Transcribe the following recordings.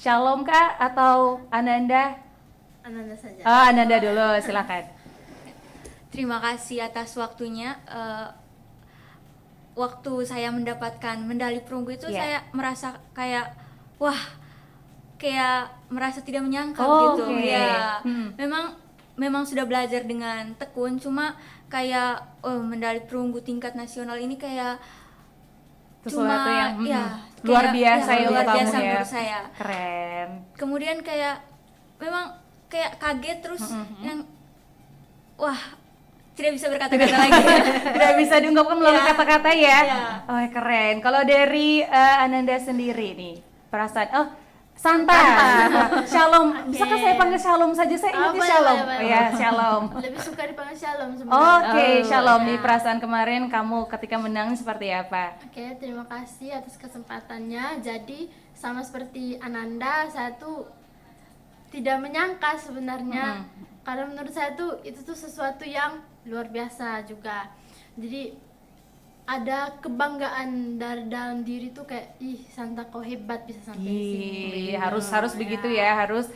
Shalom kah atau Ananda? Ananda saja. Ananda dulu, silakan. Terima kasih atas waktunya. Waktu saya mendapatkan medali perunggu itu saya merasa kayak kayak merasa tidak menyangka gitu. Ya, memang sudah belajar dengan tekun, cuma kayak medali perunggu tingkat nasional ini kayak Sesuatu yang luar biasa ya luar untuk biasa kamu ya. menurut saya. Keren. Kemudian kayak memang kayak kaget terus yang tidak bisa berkata-kata lagi. Tidak bisa diungkapkan melalui kata-kata ya. Yeah. Oh, keren. Kalau dari Ananda sendiri nih, perasaan Santa. Shalom. Bisakah saya panggil Shalom saja? Saya ingatnya Shalom. Boleh. Ya, Shalom. Lebih suka dipanggil Shalom sebenarnya. Oke, Shalom. Nih perasaan kemarin kamu ketika menang seperti apa? Oke, terima kasih atas kesempatannya. Jadi sama seperti Ananda, saya tuh tidak menyangka sebenarnya. Karena menurut saya tuh itu tuh sesuatu yang luar biasa juga. Jadi ada kebanggaan dari dalam diri tuh kayak Santa kok hebat bisa sampai sini. Harus begitu ya, harus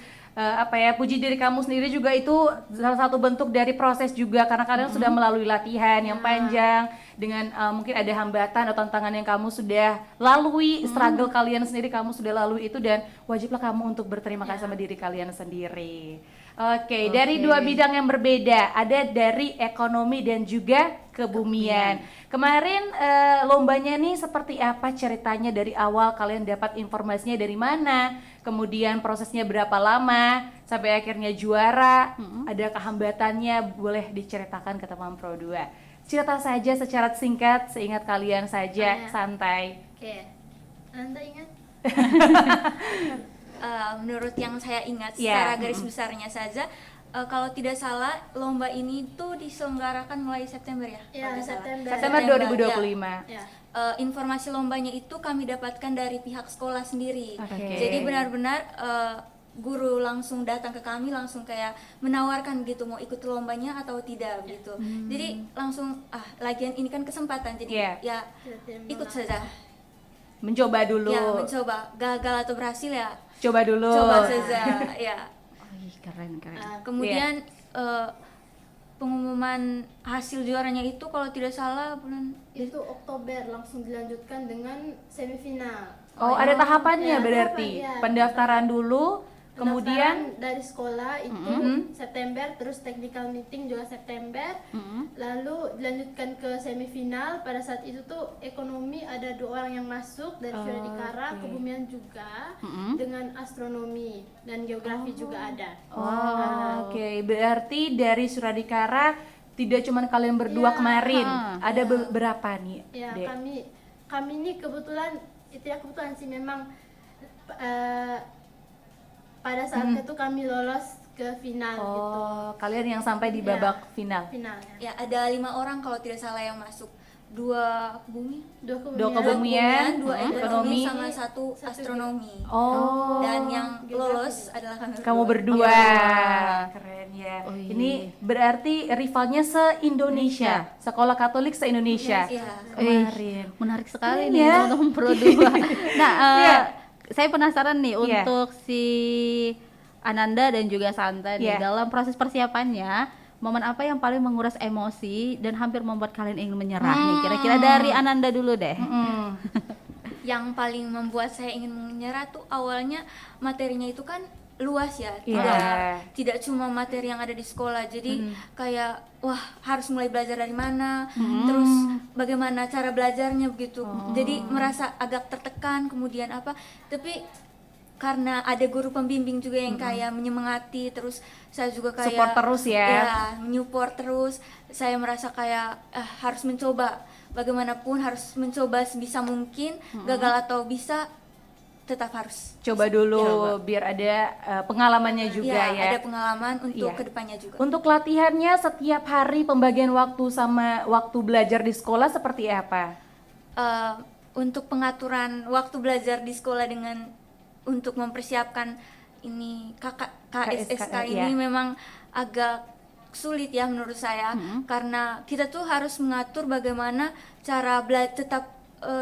puji diri kamu sendiri juga itu salah satu bentuk dari proses juga karena kalian sudah melalui latihan yang panjang dengan mungkin ada hambatan atau tantangan yang kamu sudah lalui, struggle kalian sendiri kamu sudah lalui itu dan wajiblah kamu untuk berterima kasih sama diri kalian sendiri. Oke, dari dua bidang yang berbeda, ada dari ekonomi dan juga kebumian. Kemarin lombanya nih seperti apa ceritanya dari awal kalian dapat informasinya dari mana? Kemudian prosesnya berapa lama sampai akhirnya juara? Ada kehambatannya, boleh diceritakan ke teman Pro 2. Cerita saja secara singkat, seingat kalian saja, santai. Oke. Anda ingat? Menurut yang saya ingat secara garis besarnya saja, kalau tidak salah lomba ini tuh diselenggarakan mulai September ya? Ya, September. September 2025. Ya. Informasi lombanya itu kami dapatkan dari pihak sekolah sendiri. Okay. Jadi benar-benar guru langsung datang ke kami langsung kayak menawarkan gitu mau ikut lombanya atau tidak gitu. Jadi langsung lagian ini kan kesempatan jadi ya ikut saja. Mencoba dulu. Ya, mencoba. Gagal atau berhasil ya coba dulu. Coba saja, ya. Keren. Kemudian pengumuman hasil juaranya itu kalau tidak salah bulan itu Oktober langsung dilanjutkan dengan semifinal. Ada tahapannya berarti. Tahapan, Pendaftaran dulu, kemudian dari sekolah itu September, terus technical meeting juga September, lalu dilanjutkan ke semifinal. Pada saat itu tuh ekonomi ada 2 orang yang masuk dari Suradikara, kebumian juga dengan astronomi dan geografi juga ada. Oke. Berarti dari Suradikara tidak cuma kalian berdua kemarin, ada beberapa nih. Ya, kami ini kebetulan sih memang pada saat itu kami lolos ke final gitu. Kalian yang sampai di babak final. Finalnya. ya ada 5 orang kalau tidak salah yang masuk. 2 kebumian, 2 ekonomi ekonomi, sama 1 astronomi. Dan Dan yang lolos adalah kamu berdua. Keren ya. Ini berarti rivalnya se-Indonesia, sekolah Katolik se-Indonesia. Kemarin. Menarik sekali nih teman-teman Pro 2. Nah, saya penasaran nih untuk si Ananda dan juga Santa nih dalam proses persiapannya, momen apa yang paling menguras emosi dan hampir membuat kalian ingin menyerah nih? Kira-kira dari Ananda dulu deh. Yang paling membuat saya ingin menyerah tuh awalnya materinya itu kan luas ya, tidak cuma materi yang ada di sekolah, jadi kayak harus mulai belajar dari mana, terus bagaimana cara belajarnya begitu, jadi merasa agak tertekan, kemudian tapi karena ada guru pembimbing juga yang kayak menyemangati, terus saya juga kayak support terus menyupport terus, saya merasa kayak harus mencoba, bagaimanapun harus mencoba sebisa mungkin, gagal atau bisa tetap harus coba dulu biar ada pengalamannya juga ya. Ada pengalaman untuk kedepannya juga. Untuk latihannya setiap hari pembagian waktu sama waktu belajar di sekolah seperti apa? Untuk pengaturan waktu belajar di sekolah dengan untuk mempersiapkan ini KSSK ini memang agak sulit ya menurut saya, karena kita tuh harus mengatur bagaimana cara tetap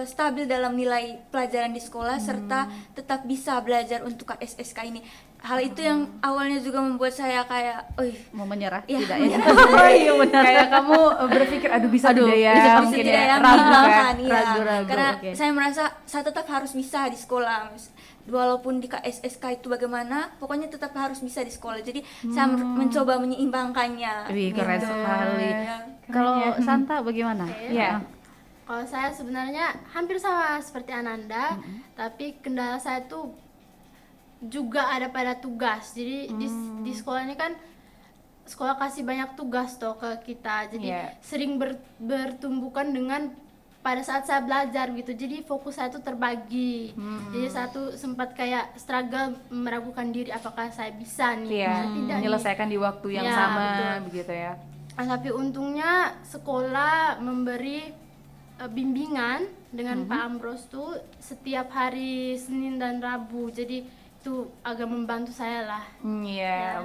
stabil dalam nilai pelajaran di sekolah serta tetap bisa belajar untuk KSSK ini. Hal itu yang awalnya juga membuat saya kayak, mau menyerah ya, tidak ya? Oh iya benar. Kayak kamu berpikir aduh bisa tidak ya? bisa Mungkin tidak ya, yang ragu kan? menghilangkan, ya. Ragu-ragu, Karena oke. saya merasa saya tetap harus bisa di sekolah. Walaupun di KSSK itu bagaimana, pokoknya tetap harus bisa di sekolah. Jadi saya mencoba menyeimbangkannya. Wih, keren gitu. sekali. Ya. Kalau Santa bagaimana? Iya. Kalau saya sebenarnya hampir sama seperti Ananda, tapi kendala saya tuh juga ada pada tugas. Jadi di sekolah ini kan sekolah kasih banyak tugas toh ke kita. Jadi sering bertumbukan dengan pada saat saya belajar gitu. Jadi fokus saya tuh terbagi. Jadi saya tuh sempat kayak struggle meragukan diri apakah saya bisa nih, bisa tidak nih. Menyelesaikan di waktu yang Ya, sama betul. begitu ya. Tapi untungnya sekolah memberi bimbingan dengan Pak Amros tuh setiap hari Senin dan Rabu. Jadi itu agak membantu saya lah. Iya,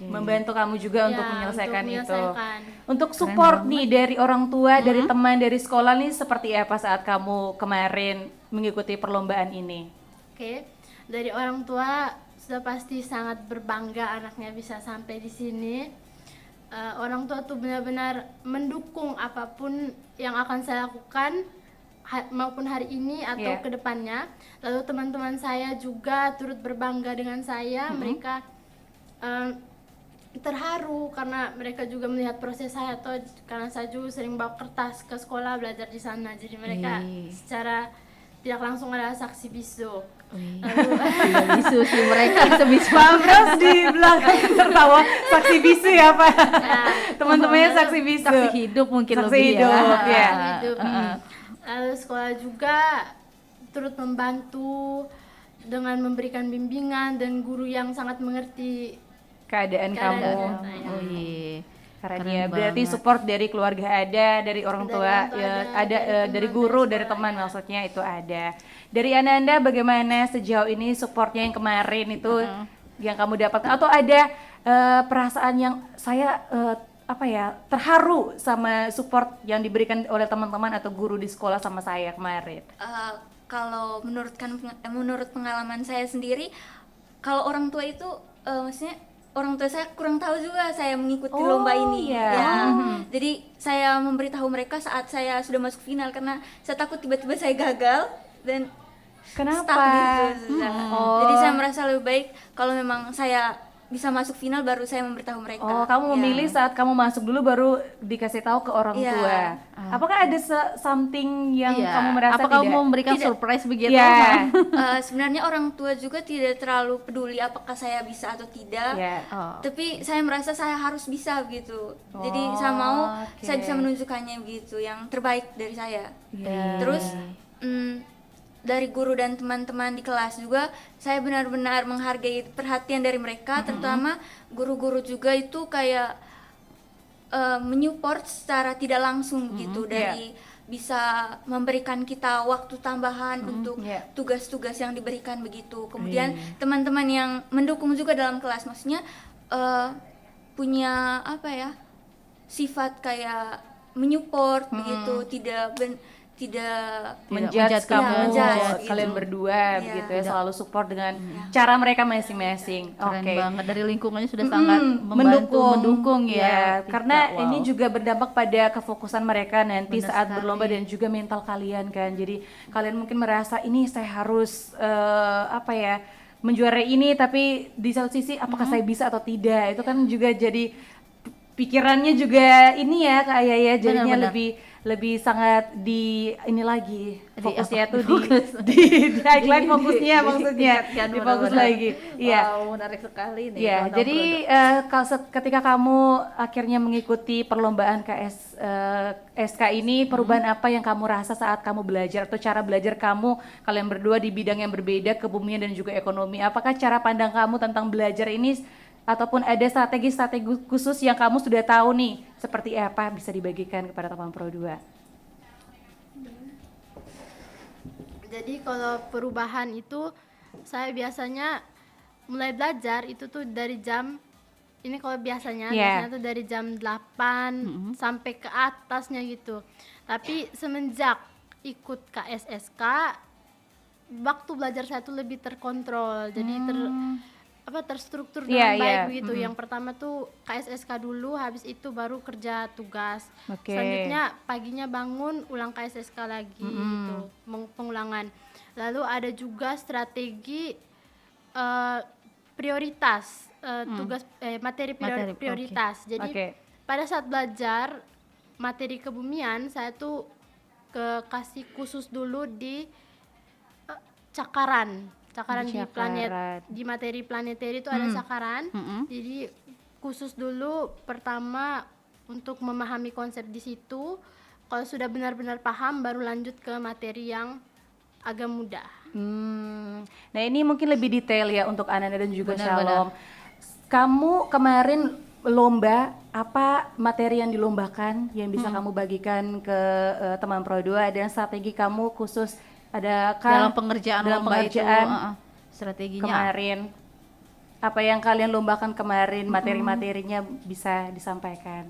membantu kamu juga untuk Ya, menyelesaikan untuk itu. menyelesaikan. Untuk support nih dari orang tua, dari teman, dari sekolah nih seperti apa saat kamu kemarin mengikuti perlombaan ini? Oke, dari orang tua sudah pasti sangat berbangga anaknya bisa sampai di sini. Orang tua tuh benar-benar mendukung apapun yang akan saya lakukan maupun hari ini atau kedepannya. Lalu teman-teman saya juga turut berbangga dengan saya. Mereka terharu karena mereka juga melihat proses saya, atau karena saya juga sering bawa kertas ke sekolah belajar di sana. Jadi mereka secara tidak langsung adalah saksi bisu. Tidak bisu sih mereka sebisu. Pamros di belakang tertawa saksi bisu ya Pak. Teman-temannya saksi bisu. Saksi hidup mungkin Saksi lebih hidup, ya. ya. Hidup. Lalu sekolah juga turut membantu dengan memberikan bimbingan dan guru yang sangat mengerti Keadaan kamu. saya. Oh iya. Keren ya, berarti support dari keluarga ada, dari orang Dari tua orang tua ya, ada, ada, dari dari teman, guru, dari dari sekolah, teman ya. maksudnya itu ada. Dari Ananda bagaimana sejauh ini supportnya yang kemarin itu yang kamu dapatkan, atau ada perasaan yang saya terharu sama support yang diberikan oleh teman-teman atau guru di sekolah sama saya kemarin? Kalau menurut pengalaman saya sendiri, kalau orang tua itu maksudnya orang tua saya kurang tahu juga saya mengikuti lomba ini. Iya. Ya. Jadi saya memberitahu mereka saat saya sudah masuk final karena saya takut tiba-tiba saya gagal dan Kenapa? stuck gitu. Jadi saya merasa lebih baik kalau memang saya bisa masuk final baru saya memberitahu mereka. Oh, kamu memilih saat kamu masuk dulu baru dikasih tahu ke orang Iya. tua. Apakah ada something yang kamu merasa apa tidak? kamu memberikan tidak. surprise begitu? Iya. Sebenarnya orang tua juga tidak terlalu peduli apakah saya bisa atau tidak. Iya. Tapi saya merasa saya harus bisa gitu. Jadi saya mau oke. saya bisa menunjukkannya begitu yang terbaik dari saya. Iya. Terus dari guru dan teman-teman di kelas juga saya benar-benar menghargai perhatian dari mereka, terutama guru-guru juga itu kayak menyupport secara tidak langsung gitu dari bisa memberikan kita waktu tambahan untuk tugas-tugas yang diberikan begitu. Kemudian teman-teman yang mendukung juga dalam kelas, maksudnya punya apa ya, sifat kayak menyupport begitu, tidak menjudge kamu, kamu, menjudge, kalian gitu. berdua begitu ya, selalu support dengan cara mereka masing-masing. Keren Oke. banget, dari lingkungannya sudah sangat membantu, mendukung ya. Karena Wow. ini juga berdampak pada kefokusan mereka nanti Benar saat sekali. berlomba dan juga mental kalian kan. Jadi kalian mungkin merasa ini saya harus menjuarai ini, tapi di satu sisi apakah saya bisa atau tidak, itu kan juga jadi pikirannya juga ini ya Kak Aya ya, jadinya Benar-benar. lebih sangat di ini lagi fokusnya apa? tuh Fokus. di highlight fokusnya maksudnya Ditingkatkan, di fokus benar-benar. lagi. Iya. Wow, menarik sekali nih. Ya, Logam jadi ketika kamu akhirnya mengikuti perlombaan SK ini, perubahan apa yang kamu rasa saat kamu belajar, atau cara belajar kamu, kalian berdua di bidang yang berbeda, kebumian dan juga ekonomi. Apakah cara pandang kamu tentang belajar ini, ataupun ada strategi-strategi khusus yang kamu sudah tahu nih, seperti apa bisa dibagikan kepada teman Pro 2? Jadi kalau perubahan itu saya biasanya mulai belajar itu tuh dari jam ini, kalau biasanya tuh dari jam 8 sampai ke atasnya gitu. Tapi semenjak ikut KSSK, waktu belajar saya tuh lebih terkontrol, jadi terstruktur dengan baik begitu. Yang pertama tuh KSSK dulu, habis itu baru kerja tugas. Selanjutnya paginya bangun ulang KSSK lagi gitu, pengulangan. Lalu ada juga strategi prioritas, tugas materi prioritas. Jadi pada saat belajar materi kebumian, saya tuh kasih khusus dulu di cakaran di materi planetary itu ada cakaran. Jadi khusus dulu pertama untuk memahami konsep di situ. Kalau sudah benar-benar paham, baru lanjut ke materi yang agak mudah. Nah ini mungkin lebih detail ya untuk Ananda dan juga Shalom. Kamu kemarin lomba, apa materi yang dilombakan yang bisa kamu bagikan ke teman Pro 2, dan strategi kamu khusus dalam pengerjaan strateginya kemarin, apa yang kalian lombakan kemarin, materi-materinya bisa disampaikan?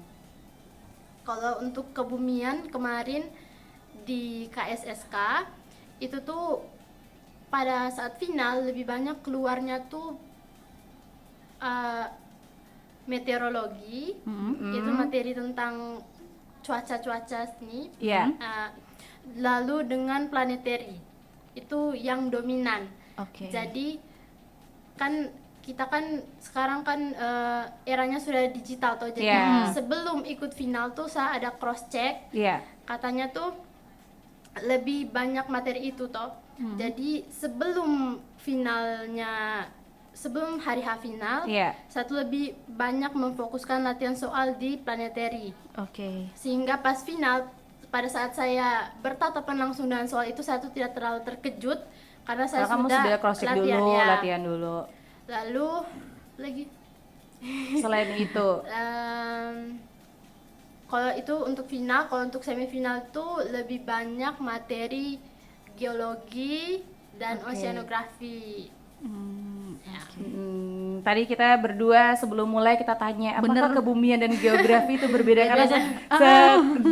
Kalau untuk kebumian kemarin di KSSK itu tuh pada saat final lebih banyak keluarnya tuh meteorologi, itu materi tentang cuaca nih. Lalu dengan planetary itu yang dominan. Jadi kan kita kan sekarang kan eranya sudah digital toh, jadi sebelum ikut final tuh saya ada cross check. Katanya tuh lebih banyak materi itu toh. Jadi sebelum hari H final, saya tuh lebih banyak memfokuskan latihan soal di planetary. Sehingga pas final, pada saat saya bertatapan langsung dengan soal itu, saya tuh tidak terlalu terkejut karena saya sudah cross check latihan dulu. Lalu lagi selain itu kalau itu untuk final, kalau untuk semifinal tuh lebih banyak materi geologi dan oceanografi. Tadi kita berdua sebelum mulai kita tanya apakah kebumian dan geografi itu berbeda, karena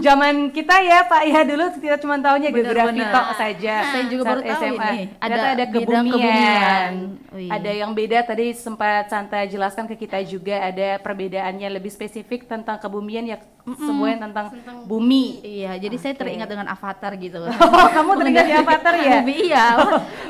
zaman kita ya Pak ya, dulu kita cuma taunya geografi tok saja. Saya juga baru tahu SMA. ini Ada kebumian. Ada yang beda, tadi sempat Santa jelaskan ke kita juga, ada perbedaannya lebih spesifik tentang kebumian ya, semuanya tentang bumi. Iya, jadi saya teringat dengan Avatar gitu. Oh, kamu teringat di Avatar ya? Iya.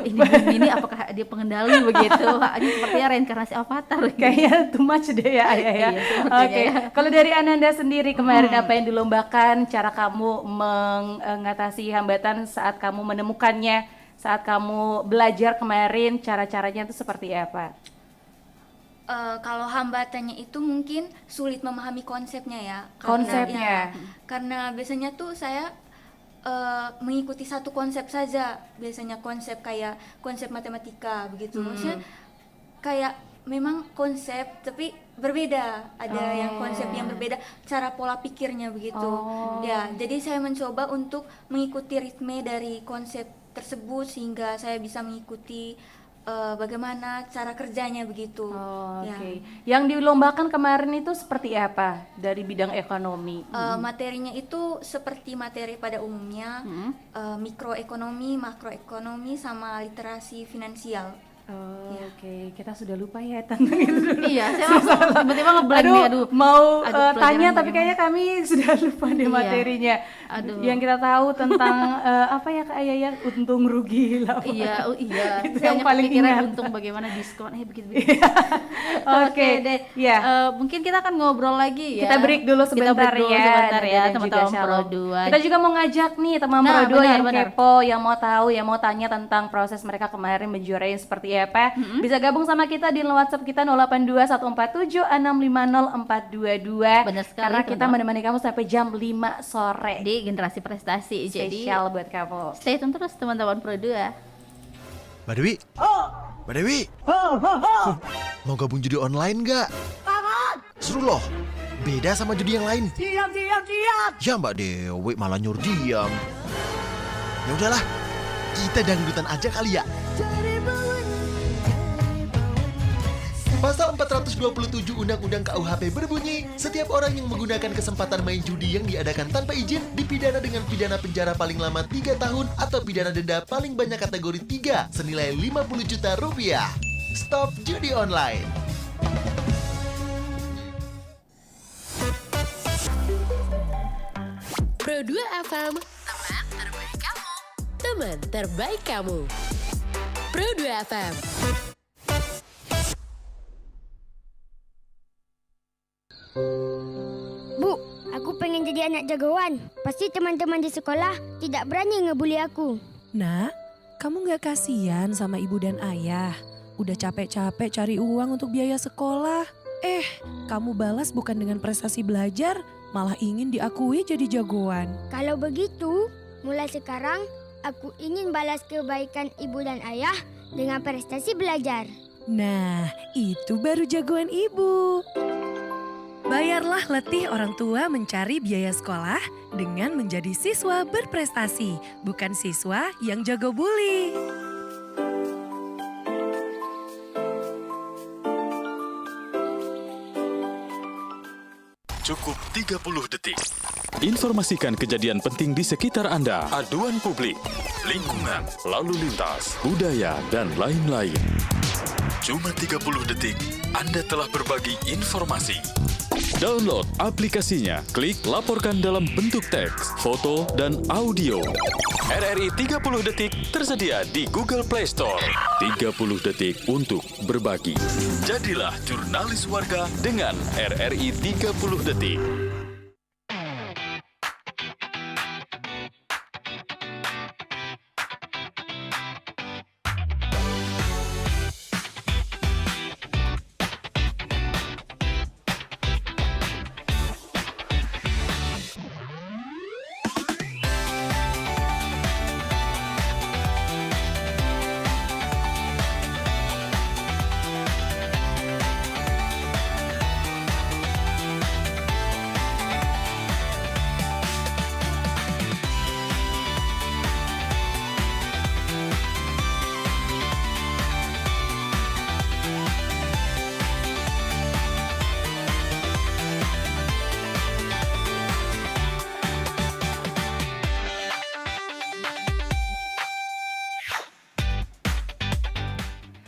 Ini bumi ini apakah dia pengendali begitu? Ini sepertinya reinkarnasi Avatar. Kayaknya too much deh ya Ayah ya. Oke. Kalau dari Ananda sendiri kemarin apa yang dilombakan, cara kamu mengatasi hambatan saat kamu menemukannya, saat kamu belajar kemarin, cara-caranya itu seperti apa? Kalau hambatannya itu mungkin sulit memahami konsepnya ya. Karena biasanya tuh saya mengikuti satu konsep saja, biasanya konsep kayak konsep matematika begitu. Maksudnya kayak memang konsep tapi berbeda, ada yang konsep yang berbeda, cara pola pikirnya begitu. Ya, jadi saya mencoba untuk mengikuti ritme dari konsep tersebut sehingga saya bisa mengikuti bagaimana cara kerjanya begitu. Yang dilombakan kemarin itu seperti apa dari bidang ekonomi? Materinya itu seperti materi pada umumnya, mikroekonomi, makroekonomi, sama literasi finansial. Kita sudah lupa ya tentang itu dulu. Iya, saya langsung tiba-tiba ngeblank nih. Mau tanya tapi kayaknya kami sudah lupa deh materinya. Yang kita tahu tentang apa ya Kak Ayah, untung rugi lah. Iya. Itu Saya yang paling kepikiran ingat. untung bagaimana diskon begitu. Oke deh. Mungkin kita akan ngobrol lagi ya. Kita break dulu sebentar ya, dan teman-teman juga Pro Shalom. Kita juga mau ngajak nih teman Pro 2 yang kepo, yang mau tahu, yang mau tanya tentang proses mereka kemarin menjuarai seperti apa, bisa gabung sama kita di WhatsApp kita 082147650422. Benar sekali, karena kita menemani kamu sampai jam 5 sore di Generasi Prestasi. spesial buat kamu. Stay tune terus teman-teman Pro 2. Mbak Dewi? Mbak Dewi? Mau gabung judi online nggak? Seru loh, beda sama judi yang lain. Siap. Ya Mbak Dewi malah nyuruh diam. Ya udahlah, kita dangdutan aja kali ya. Pas Pasal 427 Undang-Undang KUHP berbunyi, setiap orang yang menggunakan kesempatan main judi yang diadakan tanpa izin dipidana dengan pidana penjara paling lama 3 tahun atau pidana denda paling banyak kategori 3 senilai 50 juta rupiah. Stop judi online. Pro 2 FM, teman terbaik kamu. Teman terbaik kamu. Pro 2 FM. Bu, aku pengen jadi anak jagoan. Pasti teman-teman di sekolah tidak berani ngebully aku. Nak, kamu gak kasihan sama ibu dan ayah? Udah capek-capek cari uang untuk biaya sekolah. Kamu balas bukan dengan prestasi belajar, malah ingin diakui jadi jagoan. Kalau begitu, mulai sekarang aku ingin balas kebaikan ibu dan ayah dengan prestasi belajar. Nah, itu baru jagoan ibu. Bayarlah letih orang tua mencari biaya sekolah dengan menjadi siswa berprestasi, bukan siswa yang jago bully. Cukup 30 detik. Informasikan kejadian penting di sekitar Anda, aduan publik, lingkungan, lalu lintas, budaya, dan lain-lain. Cuma 30 detik, Anda telah berbagi informasi. Download aplikasinya, klik laporkan dalam bentuk teks, foto, dan audio. RRI 30 detik tersedia di Google Play Store. 30 detik untuk berbagi. Jadilah jurnalis warga dengan RRI 30 detik.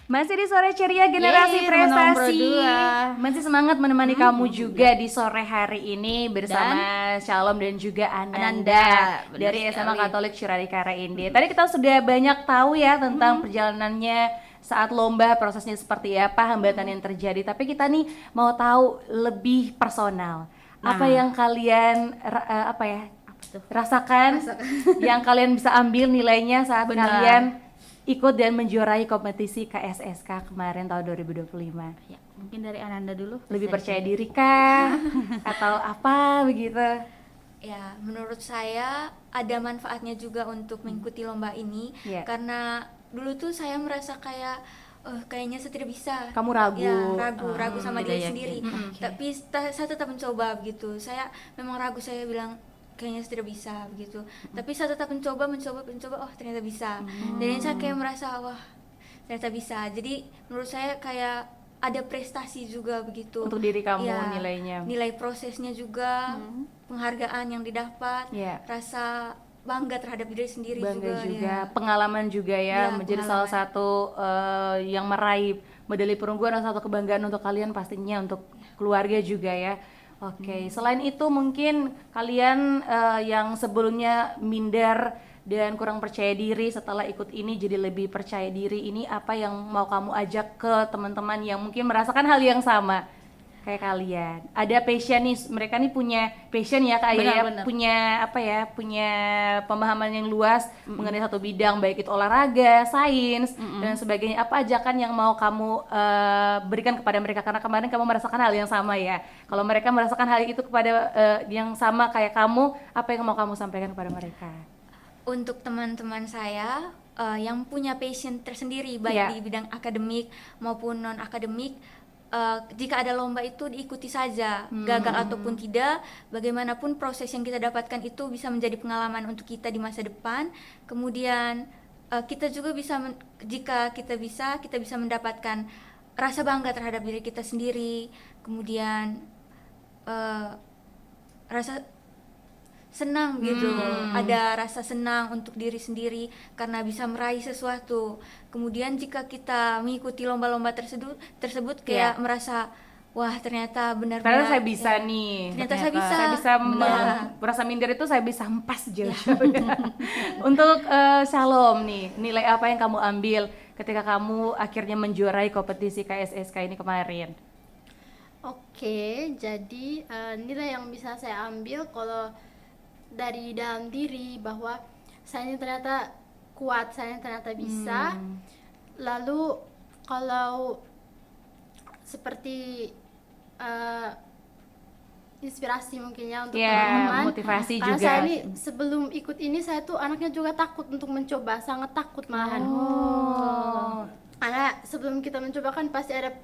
Masih di sore ceria generasi Yeay, teman-teman Pro prestasi. 2. Masih semangat menemani kamu juga di sore hari ini bersama Shalom dan juga Ananda, Benar dari SMA sekali. Katolik Syuradikara Inde. Tadi kita sudah banyak tahu ya tentang perjalanannya saat lomba, prosesnya seperti apa, hambatan yang terjadi. Tapi kita nih mau tahu lebih personal. Apa yang kalian rasakan, yang kalian bisa ambil nilainya saat kalian ikut dan menjuarai kompetisi KSSK kemarin tahun 2025. Ya, mungkin dari Ananda dulu. Lebih Bisa percaya diri kah? Atau apa begitu? Ya, menurut saya ada manfaatnya juga untuk mengikuti lomba ini. Iya. Karena dulu tuh saya merasa kayak kayaknya saya tidak bisa. Kamu ragu? Ya, ragu sama tidak diri yakin. sendiri. Tapi saya tetap mencoba begitu. Saya memang ragu, saya bilang kayaknya saya tidak bisa begitu. Tapi saya tetap mencoba, oh ternyata bisa. Dan saya kayak merasa wah ternyata bisa. Jadi menurut saya kayak ada prestasi juga begitu Untuk diri kamu Ya, nilainya. nilai prosesnya juga, penghargaan yang didapat, Iya. rasa bangga terhadap diri sendiri Bangga juga, ya. pengalaman juga ya, Ya, menjadi pengalaman. salah satu yang meraih medali perungguan dan satu kebanggaan untuk kalian pastinya, untuk keluarga juga ya. Oke, selain itu mungkin kalian yang sebelumnya minder dan kurang percaya diri setelah ikut ini jadi lebih percaya diri, ini apa yang mau kamu ajak ke teman-teman yang mungkin merasakan hal yang sama kayak kalian? Ada passion nih, mereka nih punya passion ya Kak Ayah, Benar-benar. punya pemahaman yang luas mengenai satu bidang, baik itu olahraga, sains dan sebagainya. Apa ajakan yang mau kamu berikan kepada mereka, karena kemarin kamu merasakan hal yang sama ya. Kalau mereka merasakan hal itu kepada yang sama kayak kamu, apa yang mau kamu sampaikan kepada mereka? Untuk teman-teman saya yang punya passion tersendiri baik Iya. di bidang akademik maupun non akademik, jika ada lomba itu diikuti saja, gagal ataupun tidak, bagaimanapun proses yang kita dapatkan itu bisa menjadi pengalaman untuk kita di masa depan. Kemudian kita juga bisa jika kita bisa mendapatkan rasa bangga terhadap diri kita sendiri, kemudian rasa senang gitu, ada rasa senang untuk diri sendiri karena bisa meraih sesuatu. Kemudian jika kita mengikuti lomba-lomba tersebut kayak merasa wah ternyata benar-benar saya bisa nih. Ternyata saya bisa. Saya bisa merasa minder itu saya bisa hempas jauh. Untuk Shalom nih, nilai apa yang kamu ambil ketika kamu akhirnya menjuarai kompetisi KSSK ini kemarin? Oke, jadi nilai yang bisa saya ambil kalau dari dalam diri bahwa saya ini ternyata kuat, saya ini ternyata bisa. Lalu kalau seperti inspirasi mungkin ya untuk teman-teman, motivasi karena juga. saya ini sebelum ikut ini saya tuh anaknya juga takut untuk mencoba, sangat takut malahan. Karena sebelum kita mencoba kan pasti ada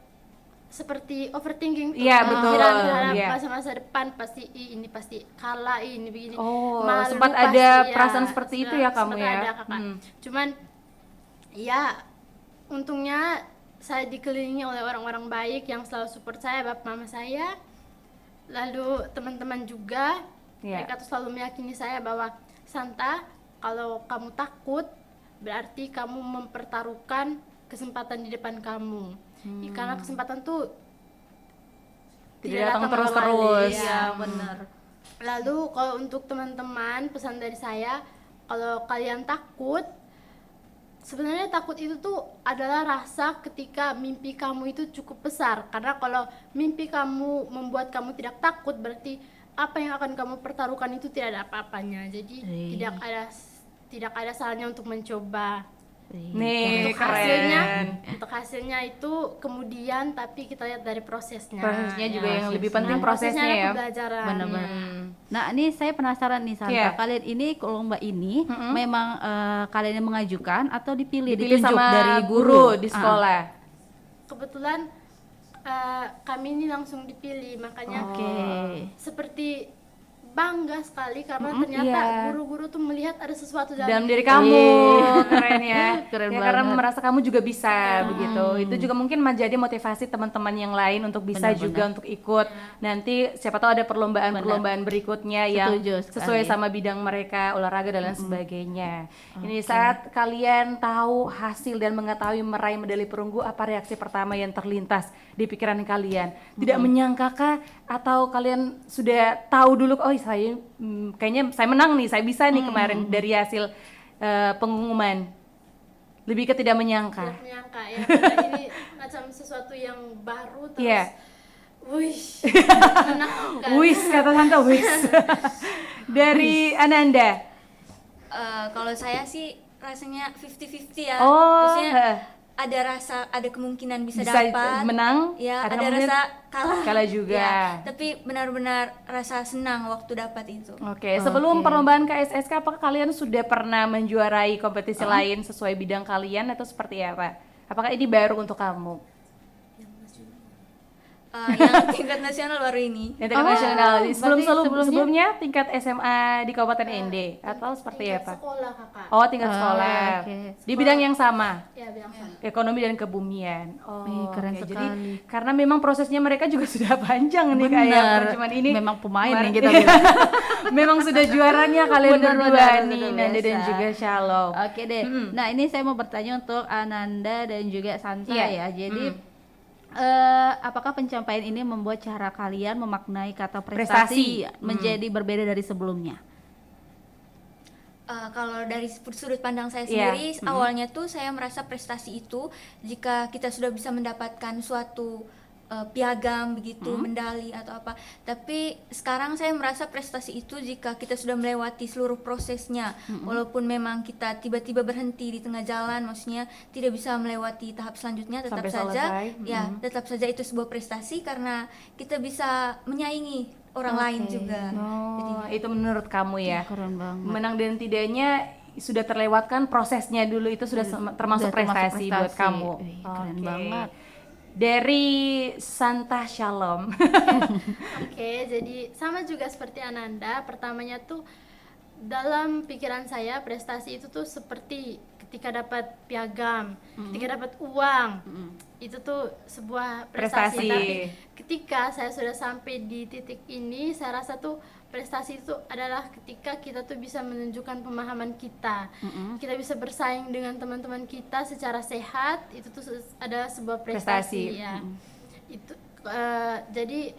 seperti overthinking tuh. Iya, betul. Terhadap Iya. masa-masa depan pasti ini pasti kalah, ini begini. Sempat Malu ada pasti, perasaan seperti itu ya kamu sempat ya? ada, Kakak. Cuman ya untungnya saya dikelilingi oleh orang-orang baik yang selalu support saya, bapak mama saya, lalu teman-teman juga. Mereka tuh selalu meyakini saya bahwa Santa, kalau kamu takut berarti kamu mempertaruhkan kesempatan di depan kamu. Karena kesempatan tuh tidak datang terus-terus. Ya, benar. Lalu kalau untuk teman-teman, pesan dari saya, kalau kalian takut, sebenarnya takut itu tuh adalah rasa ketika mimpi kamu itu cukup besar. Karena kalau mimpi kamu membuat kamu tidak takut, berarti apa yang akan kamu pertaruhkan itu tidak ada apa-apanya. Jadi tidak ada salahnya untuk mencoba. Nih, untuk hasilnya itu kemudian, tapi kita lihat dari prosesnya. Prosesnya juga yang lebih penting prosesnya ya. Pembelajaran. Benar-benar. Nah, ini saya penasaran nih Santa, kalian ini lomba ini memang kalian yang mengajukan atau ditunjuk sama dari guru di sekolah? Kebetulan kami ini langsung dipilih, makanya seperti bangga sekali karena ternyata guru-guru tuh melihat ada sesuatu dalam diri kamu. Keren ya. Keren karena banget. merasa kamu juga bisa begitu. Itu juga mungkin menjadi motivasi teman-teman yang lain untuk bisa juga untuk ikut. Nanti siapa tahu ada perlombaan berikutnya yang sesuai sama bidang mereka, olahraga dan lain sebagainya. Ini saat kalian tahu hasil dan mengetahui meraih medali perunggu, apa reaksi pertama yang terlintas di pikiran kalian? Tidak menyangkakah atau kalian sudah tahu dulu, oh saya kayaknya saya menang nih, saya bisa nih kemarin dari hasil pengumuman? Lebih ke tidak menyangka. Tidak menyangka ya, karena ini macam sesuatu yang baru terus. Wish, menakutkan. Wish, kata Santa, wish. Dari Ananda. Kalau saya sih rasanya 50-50 ya. Maksudnya ada kemungkinan bisa dapat menang, ya, ada kemungkinan rasa kalah juga. Ya, tapi benar-benar rasa senang waktu dapat itu. Oke, sebelum perlombaan KSSK, apakah kalian sudah pernah menjuarai kompetisi lain sesuai bidang kalian atau seperti apa? Apakah ini baru untuk kamu? Yang tingkat nasional baru ini. Yang tingkat nasional. Sebelumnya tingkat SMA di Kabupaten ND atau seperti apa? Sekolah, Kakak. Oh, tingkat sekolah. Di bidang yang sama. Ya, bidang sama. Ekonomi dan kebumian. Keren sekali. Jadi karena memang prosesnya mereka juga sudah panjang nih kayak cuman ini memang pemain nih kita memang sudah juaranya kalian berdua nih, Nanda dan juga Shalom. Oke deh. Nah, ini saya mau bertanya untuk Ananda dan juga Santa ya. Jadi apakah pencapaian ini membuat cara kalian memaknai kata prestasi menjadi berbeda dari sebelumnya? Kalau dari sudut pandang saya sendiri, awalnya tuh saya merasa prestasi itu jika kita sudah bisa mendapatkan suatu piagam begitu, medali atau apa. Tapi sekarang saya merasa prestasi itu jika kita sudah melewati seluruh prosesnya, walaupun memang kita tiba-tiba berhenti di tengah jalan, maksudnya tidak bisa melewati tahap selanjutnya, tetap tetap saja itu sebuah prestasi karena kita bisa menyaingi orang lain juga. Jadi, itu menurut kamu ya? Keren banget. Menang dan tidaknya sudah terlewatkan prosesnya dulu, itu sudah termasuk prestasi buat kamu. Keren banget. Dari Santa Shalom. Oke, jadi sama juga seperti Ananda. Pertamanya tuh dalam pikiran saya prestasi itu tuh seperti ketika dapat piagam, ketika dapat uang. itu tuh sebuah Prestasi. prestasi. Tapi ketika saya sudah sampai di titik ini, saya rasa tuh prestasi itu adalah ketika kita tuh bisa menunjukkan pemahaman kita. Kita bisa bersaing dengan teman-teman kita secara sehat, itu tuh adalah sebuah prestasi. Ya. Itu jadi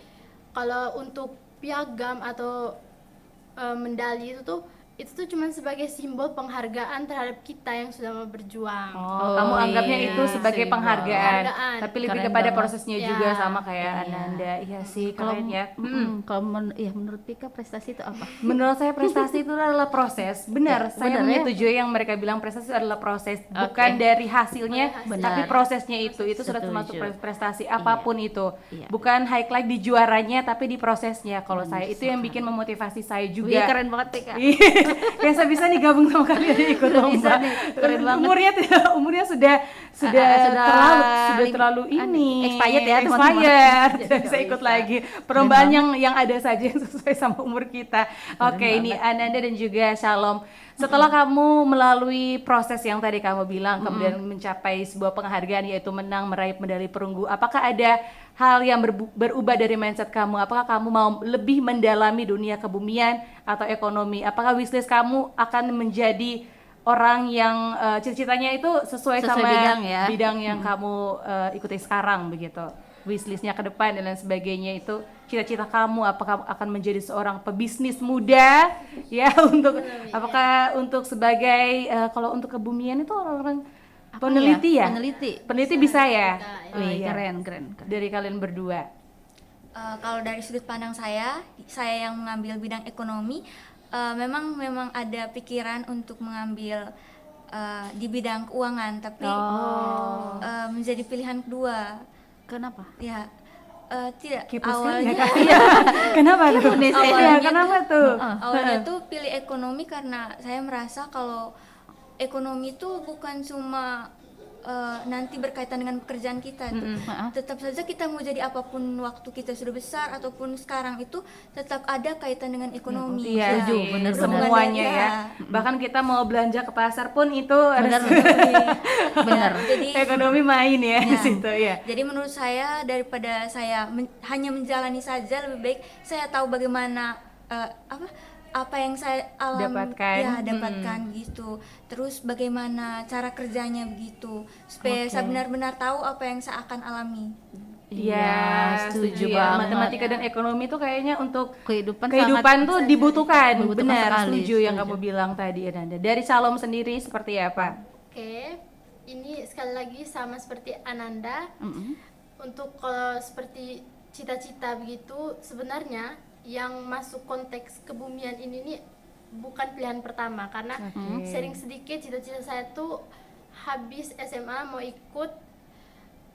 kalau untuk piagam atau medali itu tuh cuma sebagai simbol penghargaan terhadap kita yang sudah mau berjuang. Kamu anggapnya itu sebagai penghargaan, tapi lebih Keren kepada banget. prosesnya juga sama kayak Ananda. Iya sih, keren ya. Kalau menurut Pika prestasi itu apa? Menurut saya prestasi itu adalah proses. Benar, saya benar ya. menyetujui yang mereka bilang prestasi adalah proses, bukan dari hasilnya, tapi Benar. prosesnya itu sudah Setuju. termasuk prestasi apapun itu. Iya. Bukan highlight di juaranya, tapi di prosesnya. Kalau saya itu yang bikin memotivasi saya Wih, juga. keren banget Pika. Biasa bisa nih gabung sama kalian ikut lomba. nih, keren banget. Umurnya sudah terlalu ini expired ya, teman-teman. expired. Tidak bisa ikut lagi perlombaan yang ada saja yang sesuai sama umur kita. Oke, ini Ananda dan juga Shalom. Setelah kamu melalui proses yang tadi kamu bilang, kemudian mencapai sebuah penghargaan yaitu menang meraih medali perunggu, apakah ada hal yang berubah dari mindset kamu? Apakah kamu mau lebih mendalami dunia kebumian atau ekonomi? Apakah wishlist kamu akan menjadi orang yang cita-citanya itu sesuai sama bidang yang kamu ikuti sekarang begitu? Wishlistnya ke depan dan lain sebagainya itu cita-cita kamu apakah akan menjadi seorang pebisnis muda ya apakah untuk sebagai kalau untuk kebumian itu orang-orang peneliti ya? Peneliti bisa ya? Wih, Iya. keren. Dari kalian berdua. Kalau dari sudut pandang saya yang mengambil bidang ekonomi, memang ada pikiran untuk mengambil di bidang keuangan, tapi menjadi pilihan kedua. Kenapa? Ya, tidak. Kipus kan Awalnya, ya, Kak? Kenapa tuh? Awalnya Kenapa tuh? Awalnya tuh pilih ekonomi karena saya merasa kalau ekonomi itu bukan cuma nanti berkaitan dengan pekerjaan kita tuh. Tetap saja kita mau jadi apapun waktu kita sudah besar ataupun sekarang itu tetap ada kaitan dengan ekonomi. Iya, Ya. sih, bener semuanya banget, ya. ya. Bahkan kita mau belanja ke pasar pun itu harus Benar. Jadi ekonomi main ya di situ ya. Jadi menurut saya daripada saya hanya menjalani saja, lebih baik saya tahu bagaimana apa yang saya dapatkan gitu. Terus bagaimana cara kerjanya begitu, supaya saya benar-benar tahu apa yang saya akan alami. Iya, setuju banget. Matematika dan ekonomi itu kayaknya untuk Kehidupan tuh dibutuhkan. Benar, sekali, setuju yang kamu bilang tadi Ananda. Dari Shalom sendiri seperti apa? Oke, ini sekali lagi sama seperti Ananda. Untuk kalau seperti cita-cita begitu, sebenarnya yang masuk konteks kebumian ini nih bukan pilihan pertama, karena sering sedikit cita-cita saya tuh habis SMA mau ikut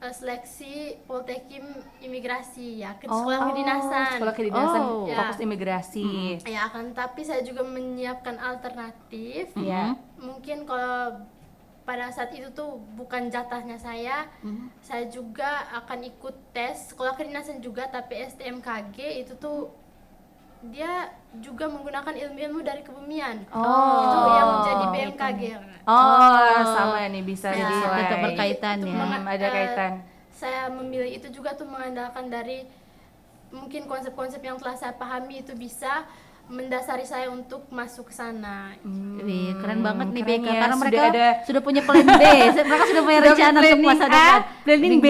seleksi Poltekim imigrasi ya, ke sekolah kedinasan. Sekolah kedinasan Ya. fokus imigrasi. Ya, akan tapi saya juga menyiapkan alternatif. Ya. Mungkin kalau pada saat itu tuh bukan jatahnya saya juga akan ikut tes sekolah kedinasan juga, tapi STMKG itu tuh dia juga menggunakan ilmu-ilmu dari kebumian. Itu yang menjadi BMKG. Sama nih bisa sesuai. tetap berkaitan Untuk ya. Ada kaitan. Saya memilih itu juga tuh mengandalkan dari mungkin konsep-konsep yang telah saya pahami itu bisa mendasari saya untuk masuk ke sana. Wih, keren banget nih keren Beka, ya, karena sudah mereka ada- sudah punya plan B, mereka sudah punya rencana untuk Planning masa A, depan. planning B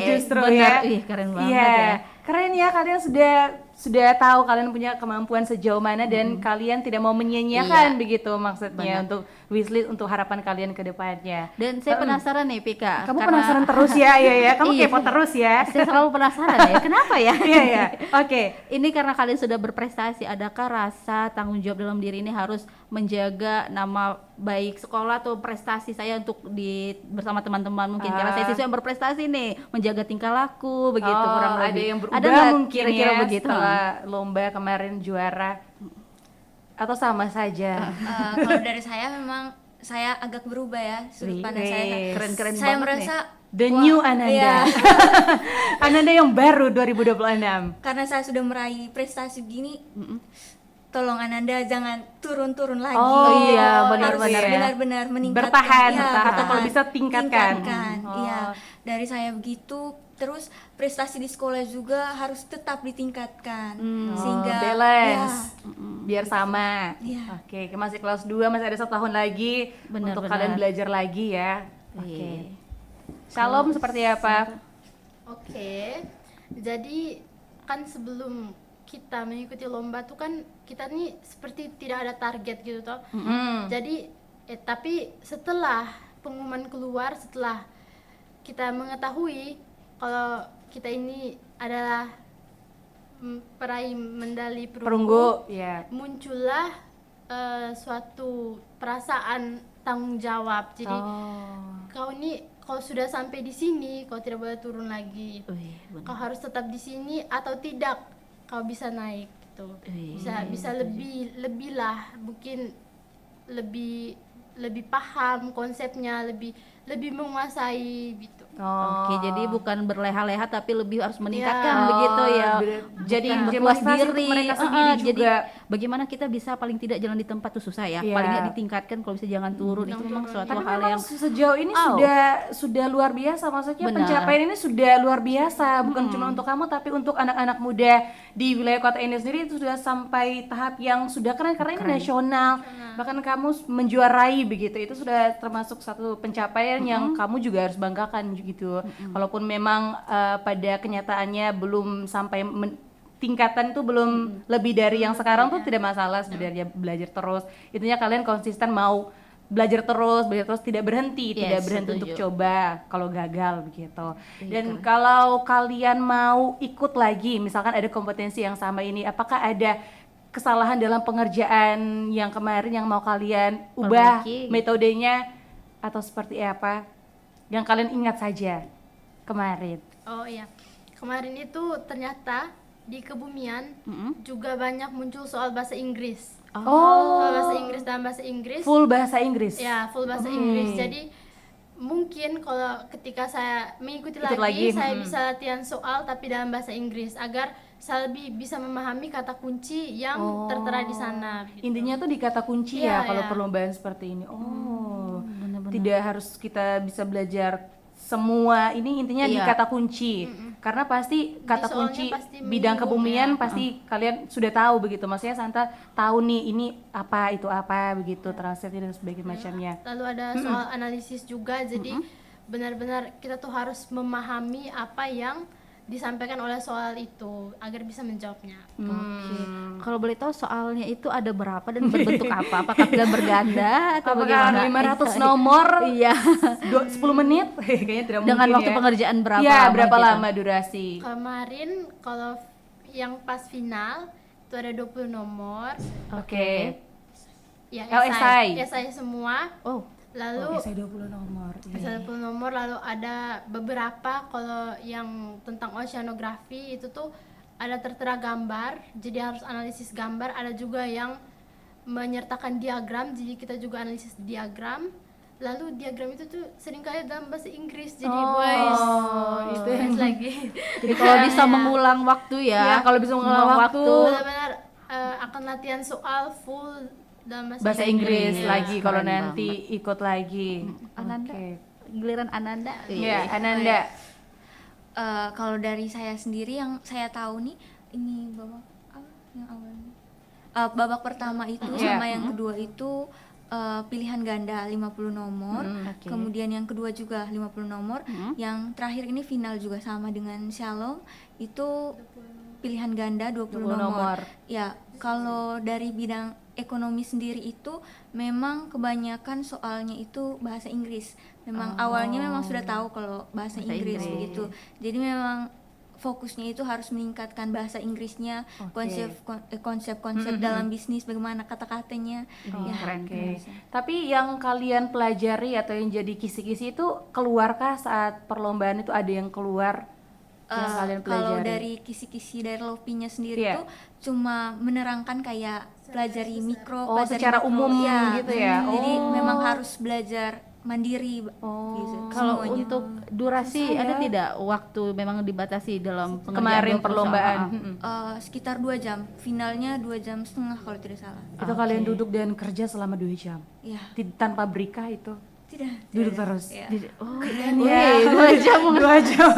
justru Benar. ya. Ih, keren banget Iya. ya. Keren ya, kalian sudah tahu kalian punya kemampuan sejauh mana dan kalian tidak mau menyia-nyiakan begitu maksudnya untuk wishlist untuk harapan kalian ke depannya. Dan saya penasaran nih Pika. Kamu karena- penasaran terus ya, ya. Kamu Iya. kepo terus ya. Saya selalu penasaran ya, kenapa ya? Iya ya. Oke. Ini karena kalian sudah berprestasi, adakah rasa tanggung jawab dalam diri ini harus menjaga nama baik sekolah atau prestasi saya untuk bersama teman-teman mungkin karena saya siswa yang berprestasi nih, menjaga tingkah laku begitu kurang lebih. Ada yang berubah nggak mungkin kira-kira ya begitu? setelah lomba kemarin juara atau sama saja? Kalau dari saya memang saya agak berubah ya sudut pandang saya. Keren-keren Saya banget merasa The wah, new Ananda. iya. Ananda yang baru 2026. Karena saya sudah meraih prestasi gini, tolong Ananda jangan turun-turun lagi. Oh iya, harus benar-benar ya. benar-benar meningkatkan. Bertahan, Ya, bertahan. Atau kalau bisa tingkatkan. Iya, dari saya begitu. Terus prestasi di sekolah juga harus tetap ditingkatkan sehingga balance, biar sama. Iya. Oke, masih kelas 2, masih ada 1 tahun lagi Benar, untuk benar. kalian belajar lagi ya. Iya. Oke. Shalom seperti apa? Oke, jadi kan sebelum kita mengikuti lomba tuh kan kita nih seperti tidak ada target gitu toh. Jadi tapi setelah pengumuman keluar, setelah kita mengetahui kalau kita ini adalah peraih medali Perunggu, ya. muncullah suatu perasaan tanggung jawab. Jadi kau ini kau sudah sampai di sini, kau tidak boleh turun lagi. Kau harus tetap di sini atau tidak kau bisa naik gitu. Bisa lebih lah, mungkin lebih paham konsepnya, lebih menguasai gitu. Oke, jadi bukan berleha-leha tapi lebih harus meningkatkan Ya. begitu ya. Jadi Bukan berpuas berpuas diri diri. mereka sendiri Jadi juga. bagaimana kita bisa paling tidak jalan di tempat tuh susah ya. Iya. Paling nggak ditingkatkan, kalau bisa jangan turun. Itu memang suatu Tapi hal memang yang sejauh ini sudah luar biasa, maksudnya Benar. pencapaian ini sudah luar biasa, bukan cuma untuk kamu tapi untuk anak-anak muda di wilayah kota ini sendiri itu sudah sampai tahap yang sudah keren karena ini nasional. Bahkan kamu menjuarai begitu, itu sudah termasuk satu pencapaian yang kamu juga harus banggakan gitu. Walaupun memang pada kenyataannya belum sampai tingkatan itu belum lebih dari yang sekarang tuh tidak masalah sebenarnya, belajar terus. Intinya kalian konsisten mau belajar terus tidak berhenti, Yes, tidak berhenti setuju. untuk coba kalau gagal begitu. Dan kalau kalian mau ikut lagi, misalkan ada kompetensi yang sama ini, apakah ada kesalahan dalam pengerjaan yang kemarin yang mau kalian ubah Perbaiki. metodenya atau seperti apa yang kalian ingat saja kemarin? Oh iya, kemarin itu ternyata di Kebumian juga banyak muncul soal bahasa Inggris. Soal bahasa Inggris dan bahasa Inggris. Full bahasa Inggris. Ya, full bahasa Inggris. Jadi mungkin kalau ketika saya mengikuti Ikut lagi, lagi, saya bisa latihan soal tapi dalam bahasa Inggris agar saya lebih bisa memahami kata kunci yang tertera di sana. Gitu. Intinya tuh di kata kunci Iya, ya kalau iya. perlombaan seperti ini. Tidak harus kita bisa belajar semua, ini intinya di Iya. kata kunci. Karena pasti kata soalnya kunci pasti bidang menyinggung kebumian ya. pasti kalian sudah tahu begitu. Maksudnya Santa tahu nih ini apa itu apa begitu, translate dan sebagainya macamnya. Lalu ada soal analisis juga, jadi benar-benar kita tuh harus memahami apa yang disampaikan oleh soal itu agar bisa menjawabnya. Oke. Kalau boleh tahu soalnya itu ada berapa dan berbentuk apa? Apakah pilihan berganda atau Apakah bagaimana? 500 nomor? Iya. 10 menit? Kayaknya tidak Dengan mungkin waktu ya. pengerjaan berapa Iya, lama berapa gitu? lama durasi? Kemarin kalau yang pas final itu ada 20 nomor. Oke. Ya, esai. esai semua. Oh, Lalu Saya 20 nomor. esai 20 nomor, lalu ada beberapa kalau yang tentang oceanografi itu tuh ada tertera gambar, jadi harus analisis gambar. Ada juga yang menyertakan diagram, jadi kita juga analisis diagram. Lalu diagram itu tuh seringkali dalam bahasa Inggris, jadi itu itu lagi. jadi kalau bisa mengulang waktu Ya, ya. kalau bisa mengulang waktu Benar-benar akan latihan soal full dalam bahasa Inggris Iya, lagi kalau keren nanti ikut lagi. Ananda, Oke. giliran Ananda. Iya, Ananda. Kalau dari saya sendiri yang saya tahu nih, ini babak apa yang awalnya? Babak pertama itu Iya. sama yang kedua itu pilihan ganda 50 nomor. Oke. Kemudian yang kedua juga 50 nomor. Yang terakhir ini final juga sama dengan Shalom, itu pilihan ganda 20 20 nomor. Ya, kalau dari bidang ekonomi sendiri itu memang kebanyakan soalnya itu bahasa Inggris. Memang awalnya memang sudah tahu kalau bahasa Inggris begitu. Jadi memang fokusnya itu harus meningkatkan bahasa Inggrisnya, konsep-konsep dalam bisnis, bagaimana kata-katanya. Ya, Keren. Tapi yang kalian pelajari atau yang jadi kisi-kisi itu keluarkah saat perlombaan itu ada yang keluar yang kalian pelajari? Kalau dari kisi-kisi dari Lopinya sendiri Iya. tuh cuma menerangkan kayak pelajari mikro, Oh, pelajari secara makro, umum ya. gitu ya? Jadi Oh. memang harus belajar mandiri gitu, Kalau semuanya. untuk durasi ada tidak waktu memang dibatasi dalam pengerjaan Kemarin 20 perlombaan. soal? Sekitar 2 jam, finalnya 2,5 jam kalau tidak salah. Itu kalian duduk dan kerja selama 2 jam. Iya. Tanpa break kah itu? Tidak. Duduk terus. Iya. Oh, Keren wih, ya. 2 jam 2 jam.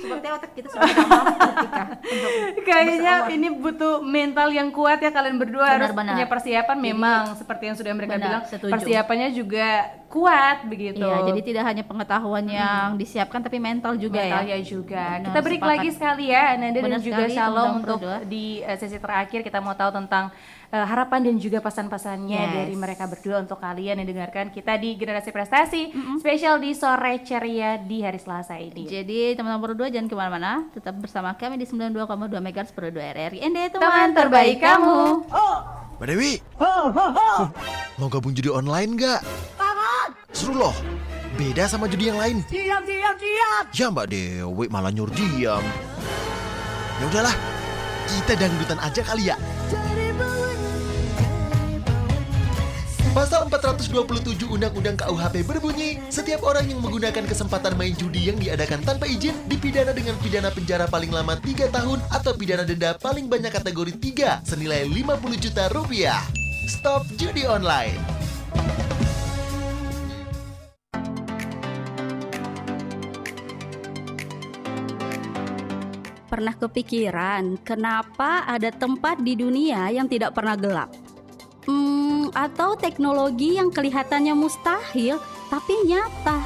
seperti otak kita sudah tidak mampu ketika untuk Kayaknya ini butuh mental yang kuat ya, kalian berdua harus Benar-benar. punya persiapan. Memang seperti yang sudah mereka Benar, bilang, setuju. persiapannya juga kuat begitu. Iya, jadi tidak hanya pengetahuan yang disiapkan tapi mental juga mentalnya ya. juga. Benar, Kita break sepakat. lagi sekali ya, Ananda dan Benar juga sekali, Shalom, teman-teman untuk berdua. di sesi terakhir kita mau tahu tentang harapan dan juga pesan-pesannya Yes. dari mereka berdua untuk kalian yang dengarkan kita di Generasi Prestasi spesial di sore ceria di hari Selasa ini. Jadi teman-teman berdua jangan kemana-mana, tetap bersama kami di 92,2 MHz Pro 2 RRI ND, Teman terbaik kamu. Mbak Dewi, mau gabung judi online nggak? Seru loh, beda sama judi yang lain. Diam. Ya Mbak Dewi malah nyuruh diam. Ya udahlah, kita dangdutan aja kali ya. Pasal 427 Undang-Undang KUHP berbunyi, setiap orang yang menggunakan kesempatan main judi yang diadakan tanpa izin dipidana dengan pidana penjara paling lama 3 tahun atau pidana denda paling banyak kategori 3 senilai 50 juta rupiah. Stop judi online. Pernah kepikiran kenapa ada tempat di dunia yang tidak pernah gelap? Atau teknologi yang kelihatannya mustahil tapi nyata.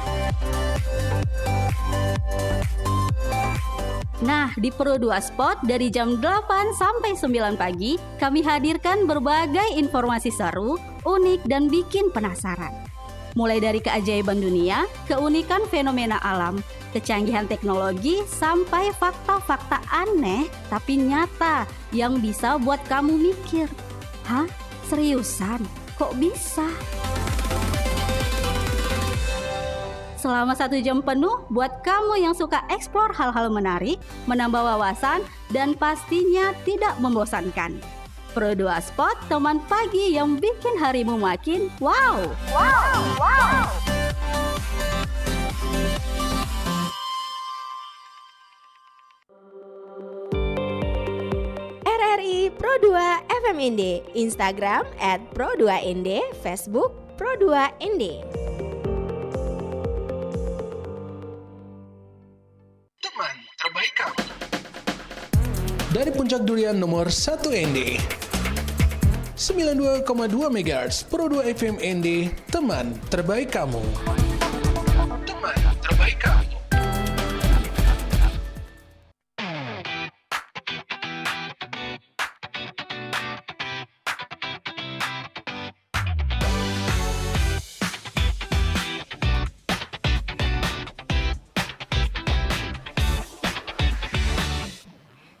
Nah, di Pro 2 Spot dari jam 8 sampai 9 pagi, kami hadirkan berbagai informasi seru, unik, dan bikin penasaran. Mulai dari keajaiban dunia, keunikan fenomena alam, kecanggihan teknologi, sampai fakta-fakta aneh tapi nyata yang bisa buat kamu mikir, hah? Seriusan? Kok bisa? Selama 1 jam penuh buat kamu yang suka eksplor hal-hal menarik, menambah wawasan, dan pastinya tidak membosankan. Pro 2 Spot, teman pagi yang bikin harimu makin wow. RRI Pro 2 FMND, Instagram @pro2nd, Facebook Pro2nd. Teman terbaik kamu. Dari Puncak Durian nomor 1 ND 92,2 MHz Pro 2 FM ND, teman terbaik kamu. Teman terbaik kamu.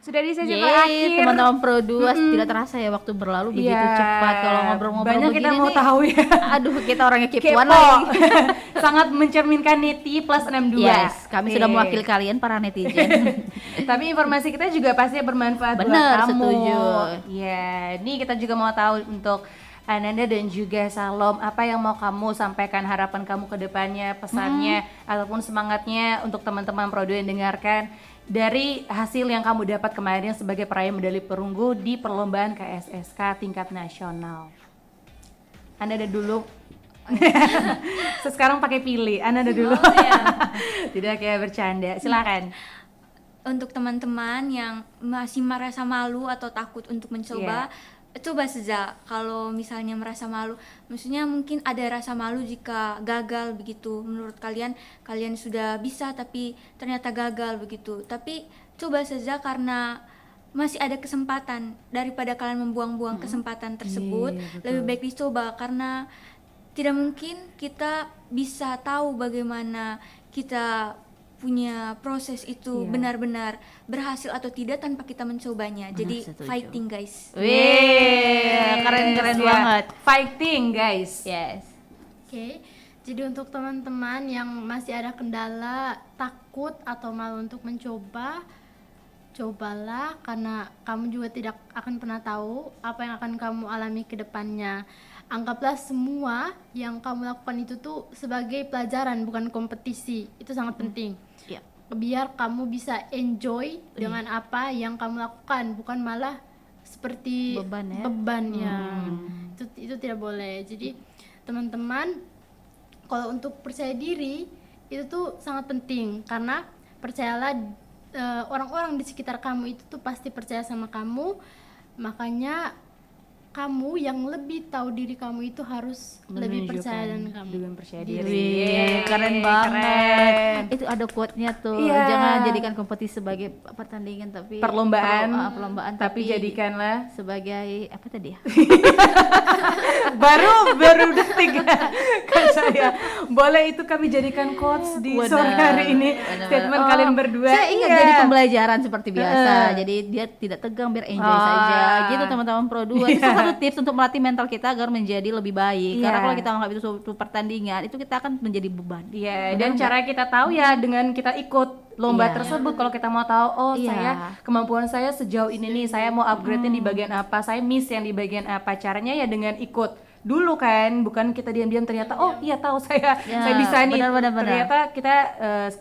Sudah di sesi Yeay, terakhir. teman-teman Pro 2, tidak terasa ya waktu berlalu begitu Iya, cepat kalau ngobrol-ngobrol banyak begini kita mau nih. tahu ya. Aduh, kita orangnya Kepo. kepoan lagi. Sangat mencerminkan Neti plus 62. Yes, kami sudah mewakili kalian para netizen. Tapi informasi kita juga pasti bermanfaat buat Bener, kamu. setuju. Ya, ini kita juga mau tahu untuk Ananda dan juga Shalom, apa yang mau kamu sampaikan, harapan kamu ke depannya, pesannya ataupun semangatnya untuk teman-teman Pro 2 yang dengarkan dari hasil yang kamu dapat kemarin sebagai peraih medali perunggu di perlombaan KSSK tingkat nasional. Ananda dulu. Sekarang pakai pilih, Ananda dulu. Tidak kayak bercanda. Silakan. Untuk teman-teman yang masih merasa malu atau takut untuk mencoba, coba saja. Kalau misalnya merasa malu, maksudnya mungkin ada rasa malu jika gagal begitu. Menurut kalian sudah bisa tapi ternyata gagal begitu. Tapi coba saja karena masih ada kesempatan. Daripada kalian membuang-buang kesempatan tersebut, lebih baik dicoba karena tidak mungkin kita bisa tahu bagaimana kita punya proses itu benar-benar berhasil atau tidak tanpa kita mencobanya. Jadi setuju. fighting guys. Wih, keren-keren banget. Fighting guys. Yes. Oke, jadi untuk teman-teman yang masih ada kendala, takut atau malu untuk mencoba, cobalah karena kamu juga tidak akan pernah tahu apa yang akan kamu alami ke depannya. anggaplah semua yang kamu lakukan itu tuh sebagai pelajaran, bukan kompetisi. Itu sangat penting. Iya. Biar kamu bisa enjoy dengan apa yang kamu lakukan, bukan malah seperti beban ya. Itu tidak boleh. Jadi teman-teman, kalau untuk percaya diri itu tuh sangat penting, karena percayalah orang-orang di sekitar kamu itu tuh pasti percaya sama kamu. Makanya kamu yang lebih tahu diri kamu itu harus lebih percaya dengan kamu. Dengan percaya diri. Keren banget. Itu ada quote-nya tuh. Iya. Jangan jadikan kompetisi sebagai pertandingan tapi perlombaan, perlombaan tapi jadikanlah sebagai apa tadi ya? baru detik kan saya. Boleh itu kami jadikan quotes di sore hari ini. Statement kalian berdua. Saya ingat jadi pembelajaran seperti biasa. Jadi dia tidak tegang, biar enjoy saja. Gitu teman-teman Pro 2. Itu salah satu tips untuk melatih mental kita agar menjadi lebih baik. Karena kalau kita anggap itu suatu pertandingan, itu kita akan menjadi beban. Iya, dan cara kita tahu ya dengan kita ikut lomba tersebut. Kalau kita mau tahu, saya kemampuan saya sejauh ini nih, saya mau upgrade-nya di bagian apa, saya miss yang di bagian apa. Caranya ya dengan ikut dulu kan, bukan kita diam-diam ternyata iya tahu saya bisa nih. Benar. Ternyata kita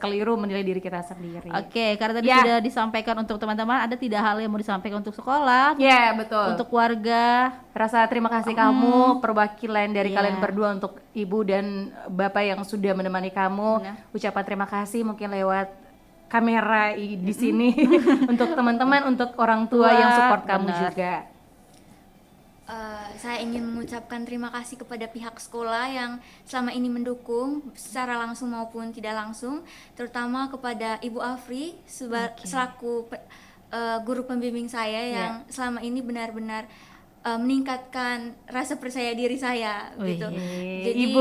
keliru menilai diri kita sendiri. Oke, karena tadi sudah disampaikan untuk teman-teman, ada tidak hal yang mau disampaikan untuk sekolah? Ya, betul. Untuk keluarga, rasa terima kasih kamu, perwakilan dari kalian berdua untuk ibu dan bapak yang sudah menemani kamu. Ucapan terima kasih mungkin lewat kamera di sini untuk teman-teman, untuk orang tua yang support kamu juga. Saya ingin mengucapkan terima kasih kepada pihak sekolah yang selama ini mendukung secara langsung maupun tidak langsung, terutama kepada Ibu Afri selaku guru pembimbing saya yang selama ini benar-benar meningkatkan rasa percaya diri saya gitu. Jadi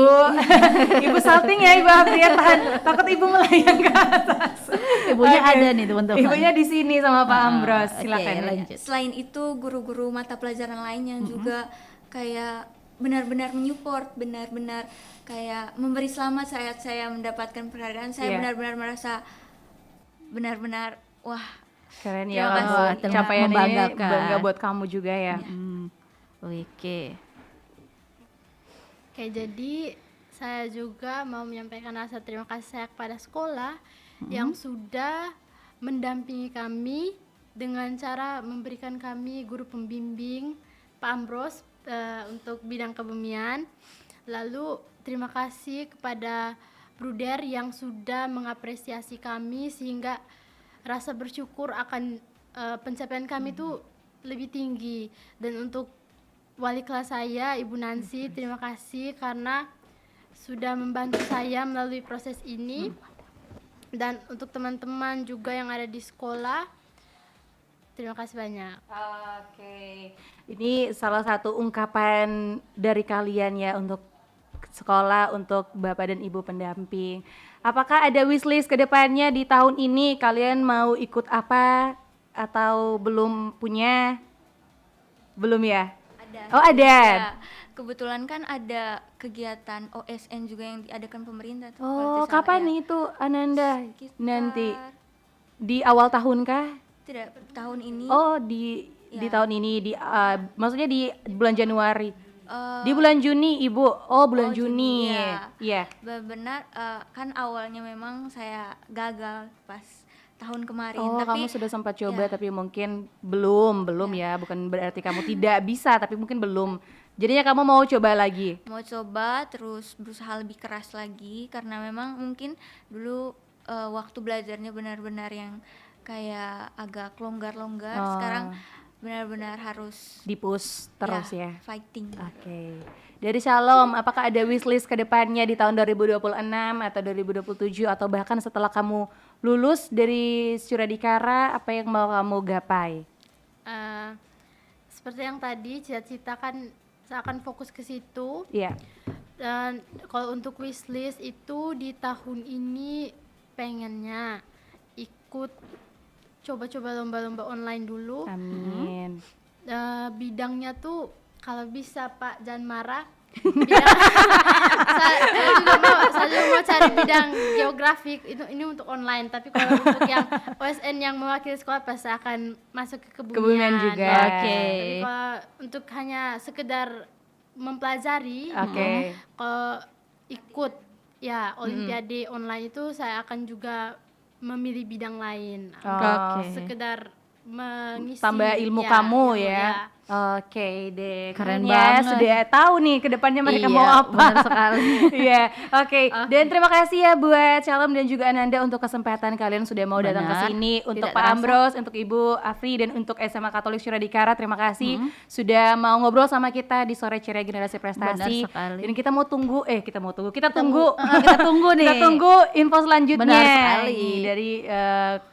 ibu salting ya, Ibu Afri ya, tahan, takut ibu melayang ke atas. Ibunya ada nih teman-teman. Ibunya di sini sama Pak Ambros. Silakan. Lanjut. Selain itu guru-guru mata pelajaran lainnya juga kayak benar-benar menyupport, benar-benar kayak memberi selamat saat saya mendapatkan penghargaan. Saya benar-benar merasa benar-benar wah, keren ya, capaian ini bangga buat kamu juga ya. Oke, jadi saya juga mau menyampaikan rasa terima kasih saya kepada sekolah yang sudah mendampingi kami dengan cara memberikan kami guru pembimbing Pak Ambros untuk bidang kebumian. Lalu terima kasih kepada Bruder yang sudah mengapresiasi kami sehingga rasa bersyukur akan pencapaian kami itu lebih tinggi. Dan untuk wali kelas saya, Ibu Nancy, terima kasih karena sudah membantu saya melalui proses ini. Dan untuk teman-teman juga yang ada di sekolah, terima kasih banyak. Oke, ini salah satu ungkapan dari kalian ya untuk sekolah, untuk Bapak dan Ibu pendamping. Apakah ada wishlist ke depannya di tahun ini? Kalian mau ikut apa atau belum punya? Belum ya? ada. Oh, ada. Ya, kebetulan kan ada kegiatan OSN juga yang diadakan pemerintah tuh. Oh, kapan nih itu Ananda? Sekitar Nanti di awal tahun kah? Tidak, tahun ini. Oh, di tahun ini, maksudnya di bulan Januari. Di bulan Juni, Ibu. Oh, bulan Juni. Iya. Benar, kan awalnya memang saya gagal pas tahun kemarin. Oh, tapi kamu sudah sempat coba tapi mungkin belum ya. Bukan berarti kamu tidak bisa, tapi mungkin belum. Jadinya kamu mau coba lagi? Mau coba, terus berusaha lebih keras lagi karena memang mungkin dulu waktu belajarnya benar-benar yang kayak agak longgar-longgar. Sekarang benar-benar harus di-push terus ya. Fighting. Oke. Dari Shalom, apakah ada wishlist ke depannya di tahun 2026 atau 2027 atau bahkan setelah kamu lulus dari Suradikara, apa yang mau kamu gapai? Seperti yang tadi, cita-cita kan saya akan fokus ke situ. Iya. Dan kalau untuk wishlist itu di tahun ini pengennya ikut coba-coba lomba-lomba online dulu. Amin. Bidangnya tuh kalau bisa Pak jangan marah. Saya juga mau cari bidang geografi ini untuk online, tapi kalau untuk yang OSN yang mewakili sekolah pasti akan masuk ke kebumian juga. Tapi kalau untuk hanya sekedar mempelajari, ke ikut ya olimpiade online itu saya akan juga memilih bidang lain. Sekedar mengisi tambah ilmu kamu ya. Oke deh, keren banget. Sudah tahu nih kedepannya mereka mau apa. Benar sekali. Iya, oke. Dan terima kasih ya buat Shalom dan juga Ananda untuk kesempatan kalian sudah mau datang ke sini. Untuk Pak Ambros, untuk Ibu Afri dan untuk SMA Katolik Suradikara, terima kasih sudah mau ngobrol sama kita di sore ceria generasi prestasi. Dan kita tunggu nih. Kita tunggu info selanjutnya. Benar sekali. Dari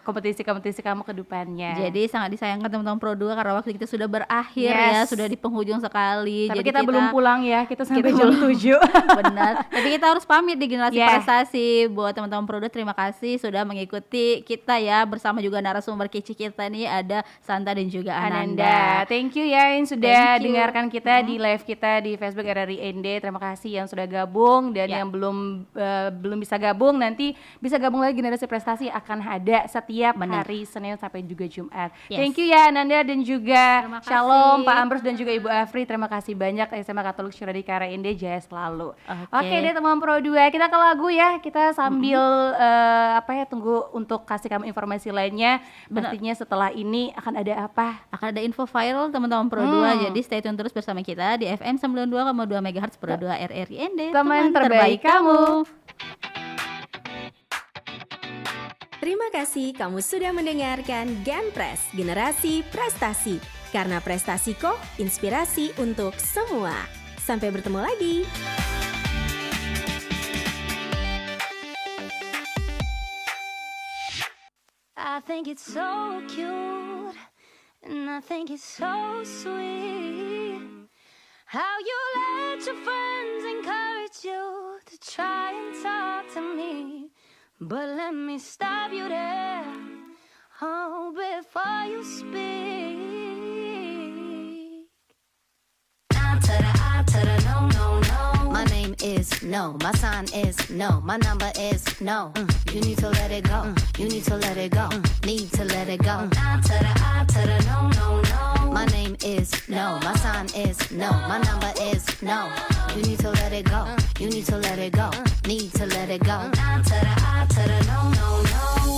kompetisi-kompetisi kamu ke depannya. Jadi sangat disayangkan teman-teman Pro 2 karena waktu kita sudah berakhir ya, sudah di penghujung sekali. Tapi jadi kita belum pulang ya, kita sampai jam 7. Benar. Tapi kita harus pamit di generasi prestasi. Buat teman-teman Pro 2, terima kasih sudah mengikuti kita ya, bersama juga narasumber kece kita nih ada Santa dan juga Ananda. Thank you ya yang sudah dengarkan kita di live kita di Facebook RRI ND. Terima kasih yang sudah gabung dan yang belum bisa gabung, nanti bisa gabung lagi. Generasi prestasi akan ada setiap hari Senin sampai juga Jumat. Thank you ya Ananda dan juga Shalom, Pak Ambros dan juga Ibu Afri. Terima kasih banyak. SMA Katolik Suradikara ND jaya selalu. Oke deh teman Pro 2, kita ke lagu ya. Kita sambil tunggu untuk kasih kamu informasi lainnya. Pastinya setelah ini akan ada apa? Akan ada info viral teman-teman Pro 2. Jadi stay tune terus bersama kita di FM 92,2 MHz Pro 2 RRI ND. Teman terbaik kamu. Terima kasih kamu sudah mendengarkan Genpres Generasi Prestasi. Karena prestasi kok inspirasi untuk semua. Sampai bertemu lagi. I think it's so cute and I think it's so sweet how you let your friends encourage you to try and talk to me. But let me stop you there, before you speak. I to the no, no, no. My name is no, my sign is no, my number is no. You need to let it go, you need to let it go, need to let it go. I to the no, no, no. My name is no, my sign is no, my number is no. You need to let it go, you need to let it go, need to let it go. I to the no, no, no.